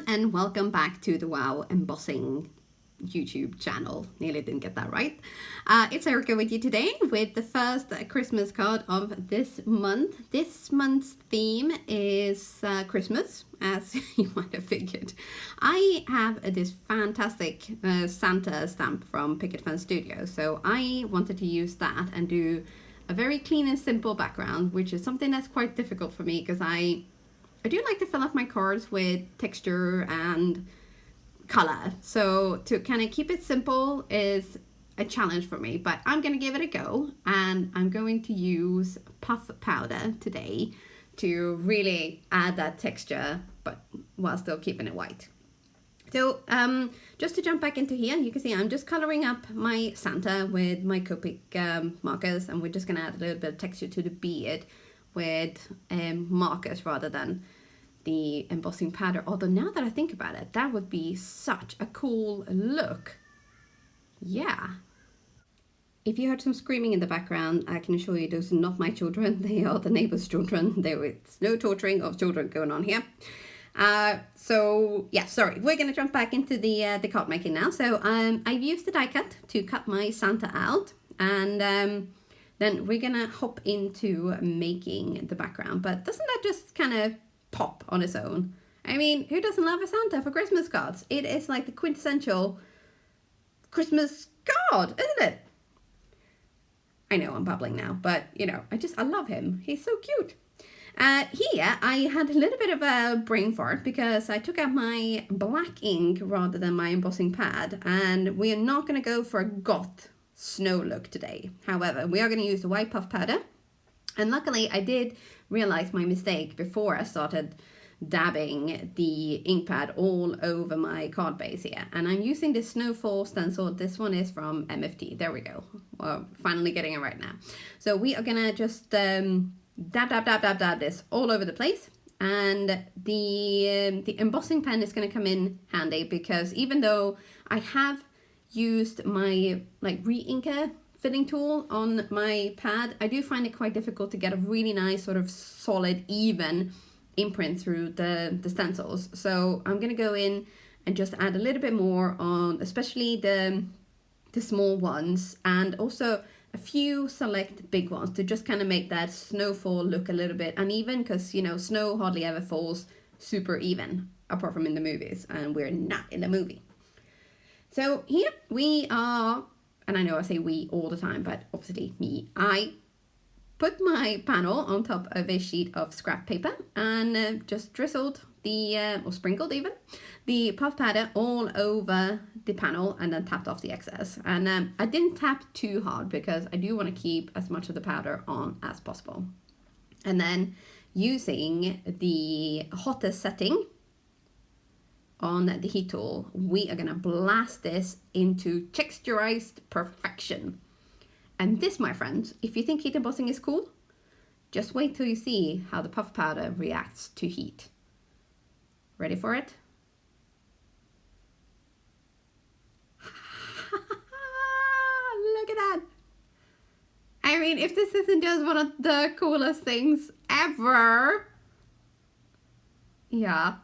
everyone, and welcome back to the Wow Embossing YouTube channel. Nearly didn't get that right. It's Erica with you today with the first Christmas card of this month. This month's theme is Christmas, as you might have figured. I have this fantastic Santa stamp from Picket Fence Studio, so I wanted to use that and do a very clean and simple background, which is something that's quite difficult for me because I do like to fill up my cards with texture and color. So to kind of keep it simple is a challenge for me, but I'm going to give it a go, and I'm going to use puff powder today to really add that texture, but while still keeping it white. So just to jump back into here, you can see I'm just coloring up my Santa with my Copic markers, and we're just going to add a little bit of texture to the beard with markers rather than the embossing powder. Although now that I think about it, that would be such a cool look. Yeah. If you heard some screaming in the background, I can assure you those are not my children. They are the neighbor's children. There's no torturing of children going on here. So yeah, sorry. We're gonna jump back into the card making now. So I've used the die cut to cut my Santa out, and then we're gonna hop into making the background. But doesn't that just kind of pop on its own? I mean, who doesn't love a Santa for Christmas cards? It is like the quintessential Christmas card, isn't it? I know I'm babbling now, but you know, I love him. He's so cute. Here I had a little bit of a brain fart because I took out my black ink rather than my embossing pad, and we are not going to go for a goth snow look today. However, we are going to use the white puff powder, and luckily I did realize my mistake before I started dabbing the ink pad all over my card base here, and I'm using this snowfall stencil. This one is from MFT. There we go. Well, finally getting it right now. So we are gonna just dab this all over the place, and the embossing pen is gonna come in handy because even though I have used my re-inker filling tool on my pad, I do find it quite difficult to get a really nice sort of solid even imprint through the stencils. So I'm gonna go in and just add a little bit more on especially the small ones, and also a few select big ones to just kind of make that snowfall look a little bit uneven, because you know, snow hardly ever falls super even apart from in the movies, and we're not in the movie. So here we are, and I know I say we all the time, but obviously me, I put my panel on top of a sheet of scrap paper and just drizzled or sprinkled even, the puff powder all over the panel, and then tapped off the excess. And I didn't tap too hard because I do want to keep as much of the powder on as possible. And then using the hottest setting on the heat tool, we are going to blast this into texturized perfection. And this, my friends, if you think heat embossing is cool, just wait till you see how the puff powder reacts to heat. Ready for it? Look at that. I mean, if this isn't just one of the coolest things ever. Yeah,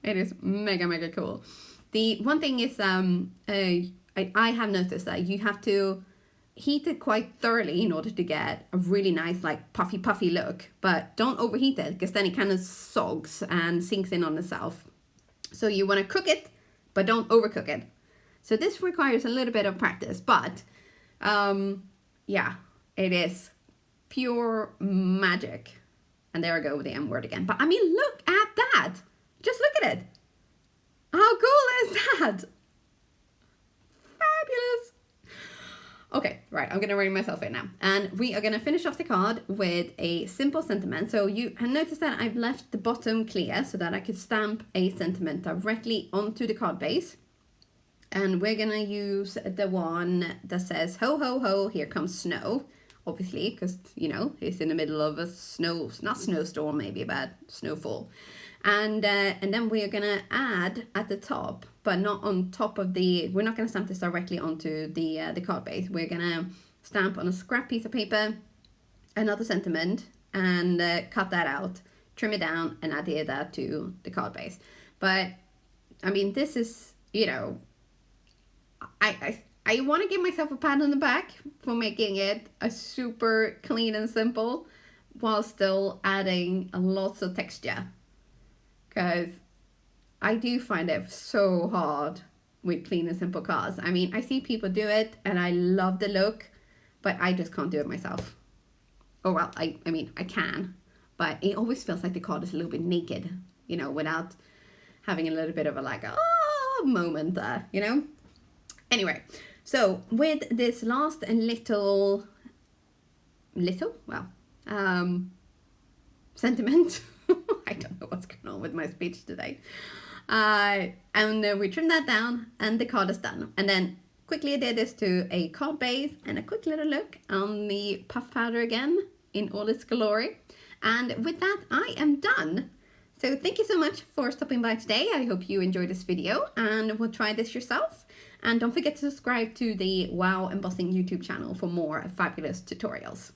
it is mega, mega cool. The one thing is, I have noticed that you have to heat it quite thoroughly in order to get a really nice puffy look, but don't overheat it because then it kind of sogs and sinks in on itself. So you want to cook it, but don't overcook it. So this requires a little bit of practice, but yeah, it is pure magic. And there I go with the M word again. But I mean, look at that. Just look at it. How cool is that? Fabulous. Okay, right, I'm gonna rein myself in now. And we are gonna finish off the card with a simple sentiment. So you have noticed that I've left the bottom clear so that I could stamp a sentiment directly onto the card base. And we're gonna use the one that says, ho, ho, ho, here comes snow. Obviously, because, you know, it's in the middle of a not snowstorm maybe, but snowfall. And then we are gonna add at the top, but not on top of we're not gonna stamp this directly onto the card base. We're gonna stamp on a scrap piece of paper another sentiment and cut that out, trim it down, and adhere that to the card base. But I mean, this is, you know, I want to give myself a pat on the back for making it a super clean and simple while still adding lots of texture. Because I do find it so hard with clean and simple cards. I mean, I see people do it and I love the look, but I just can't do it myself. Oh, well, I mean, I can, but it always feels like the card is a little bit naked, you know, without having a little bit of a like, oh, moment there, you know? Anyway, so with this last sentiment, I don't know what's going on with my speech today. And we trim that down and the card is done. And then quickly adhere this to a card base and a quick little look on the puff powder again in all its glory. And with that, I am done. So thank you so much for stopping by today. I hope you enjoyed this video and will try this yourself. And don't forget to subscribe to the Wow Embossing YouTube channel for more fabulous tutorials.